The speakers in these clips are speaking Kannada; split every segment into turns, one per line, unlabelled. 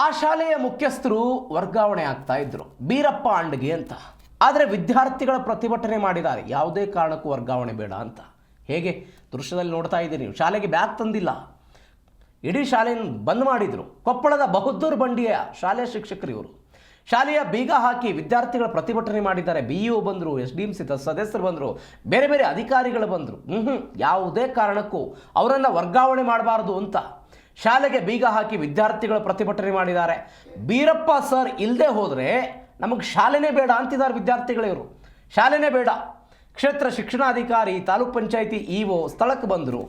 ಆ ಶಾಲೆಯ ಮುಖ್ಯಸ್ಥರು ವರ್ಗಾವಣೆ ಆಗ್ತಾ ಇದ್ರು, ಬೀರಪ್ಪ ಅಂಡ್ಗೆ ಅಂತ. ಆದರೆ ವಿದ್ಯಾರ್ಥಿಗಳ ಪ್ರತಿಭಟನೆ ಮಾಡಿದ್ದಾರೆ, ಯಾವುದೇ ಕಾರಣಕ್ಕೂ ವರ್ಗಾವಣೆ ಬೇಡ ಅಂತ. ಹೇಗೆ ದೃಶ್ಯದಲ್ಲಿ ನೋಡ್ತಾ ಇದ್ದೀರಿ ನೀವು, ಶಾಲೆಗೆ ಬ್ಯಾಗ್ ತಂದಿಲ್ಲ, ಇಡೀ ಶಾಲೆಯನ್ನು ಬಂದ್ ಮಾಡಿದರು. ಕೊಪ್ಪಳದ ಬಹದ್ದೂರ್ ಬಂಡಿಯ ಶಾಲೆಯ ಶಿಕ್ಷಕರು ಇವರು. ಶಾಲೆಯ ಬೀಗ ಹಾಕಿ ವಿದ್ಯಾರ್ಥಿಗಳ ಪ್ರತಿಭಟನೆ ಮಾಡಿದ್ದಾರೆ. BEO ಬಂದರು, SDMC ಸದಸ್ಯರು ಬಂದರು, ಬೇರೆ ಬೇರೆ ಅಧಿಕಾರಿಗಳು ಬಂದರು. ಯಾವುದೇ ಕಾರಣಕ್ಕೂ ಅವರನ್ನು ವರ್ಗಾವಣೆ ಮಾಡಬಾರ್ದು ಅಂತ ಶಾಲೆಗೆ ಬೀಗ ಹಾಕಿ ವಿದ್ಯಾರ್ಥಿಗಳ ಪ್ರತಿಭಟನೆ ಮಾಡಿದ್ದಾರೆ. ಬೀರಪ್ಪ ಸರ್ ಇಲ್ಲದೆ ಹೋದರೆ ನಮಗೆ ಶಾಲೆನೇ ಬೇಡ ಅಂತಿದ್ದಾರೆ ವಿದ್ಯಾರ್ಥಿಗಳಿವರು. ಶಾಲೆನೇ ಬೇಡ. ಕ್ಷೇತ್ರ ಶಿಕ್ಷಣಾಧಿಕಾರಿ, ತಾಲೂಕ್ ಪಂಚಾಯಿತಿ EO ಸ್ಥಳಕ್ಕೆ ಬಂದರು.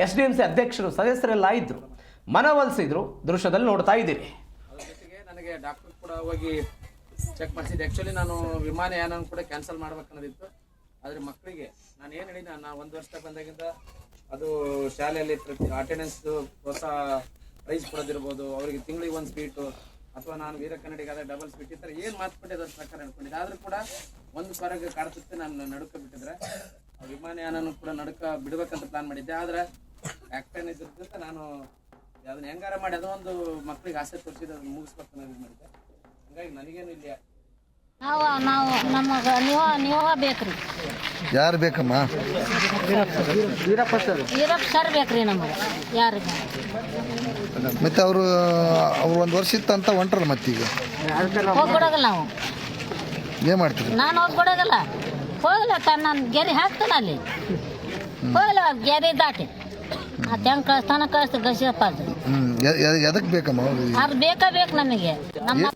SDMC ಅಧ್ಯಕ್ಷರು, ಸದಸ್ಯರೆಲ್ಲ ಇದ್ದರು, ಮನವೊಲಿಸಿದ್ರು. ದೃಶ್ಯದಲ್ಲಿ ನೋಡ್ತಾ ಇದ್ದೀರಿ.
ನನಗೆ ಡಾಕ್ಟರ್ ಕೂಡ ಹೋಗಿ ಚೆಕ್ ಮಾಡಿಸಿದ್ದೆ. ಆ್ಯಕ್ಚುಲಿ ನಾನು ವಿಮಾನಯಾನ ಕೂಡ ಕ್ಯಾನ್ಸಲ್ ಮಾಡ್ಬೇಕನ್ನೋದಿತ್ತು. ಆದರೆ ಮಕ್ಕಳಿಗೆ ನಾನು ಏನು ಹೇಳಿದ, ನಾನು 1 ವರ್ಷ ಬಂದಾಗಿಂದ ಅದು ಶಾಲೆಯಲ್ಲಿ ಅಟೆಂಡೆನ್ಸ್ ಪ್ರೋತ್ಸಾಹ ಪ್ರೈಸ್ ಕೊಡೋದಿರ್ಬೋದು, ಅವರಿಗೆ ತಿಂಗಳಿಗೆ 1 ಸ್ವೀಟು, ಅಥವಾ ನಾನು ವೀರ ಕನ್ನಡಿಗಾದ ಡಬಲ್ ಸ್ವೀಟ್, ಈ ಥರ ಏನು ಮಾತುಕತೆ ಅದ್ರ ಪ್ರಕಾರ ನಡ್ಕೊಂಡಿದ್ದೆ. ಆದರೂ ಕೂಡ ಒಂದು ಸ್ವರ್ಗ ಕಾಡ್ಸುತ್ತೆ, ನಾನು ನಡುಕ ಬಿಟ್ಟಿದ್ರೆ ವಿಮಾನಯಾನನೂ ಕೂಡ ನಡುಕ ಬಿಡಬೇಕಂತ ಪ್ಲಾನ್ ಮಾಡಿದ್ದೆ. ಆದರೆ ಆ್ಯಕ್ಟನ್ ಇದ್ರಿಂದ ನಾನು ಅದನ್ನ ಹೆಂಗಾರ ಮಾಡಿ ಅದೋ ಒಂದು ಮಕ್ಕಳಿಗೆ ಆಸೆ ತೋರಿಸಿದ ಮುಗಿಸ್ಬೇಕು ಅನ್ನೋದು ಮಾಡಿದ್ದೆ. ಹಂಗಾಗಿ ನನಗೇನು ಇಲ್ಲ,
ನಾವು ನಮಗೆ ನೀವು ಬೇಕ್ರಿ.
ಯಾರು ಬೇಕಮ್ಮ?
ವೀರಪ್ಪ
ಸರ್ ಬೇಕ್ರಿ ನಮಗೆ. ಯಾರು
ಮತ್ತೆ ಅವ್ರು 1 ವರ್ಷ ಇತ್ತಂತ ಹೊಂಟ್ರಲ್ಲ, ಮತ್ತೀಗ
ಹೋಗ್ಬಿಡೋಗಲ್ಲ. ನಾವು
ಏನು ಮಾಡ್ತೀರಿ?
ನಾನು ಹೋಗ್ಬಿಡೋಗಲ್ಲ, ಹೋಗಲ್ಲ. ತನ್ನ ಗೆರೆ ಹಾಕ್ತಾನ ಅಲ್ಲಿ, ಹೋಗಲ್ಲ ಗೆರೆ ದಾಟಿ ಅದು ಹೆಂಗೆ ಕಳಿಸ್ತಾನ ಕಳಿಸ್ತು ಗಸಿಯಪ್ಪ. ಅದು
ಎದಕ್ಕೆ ಬೇಕಮ್ಮ?
ಅದು ಬೇಕು ನಮಗೆ. ನಮ್ಮ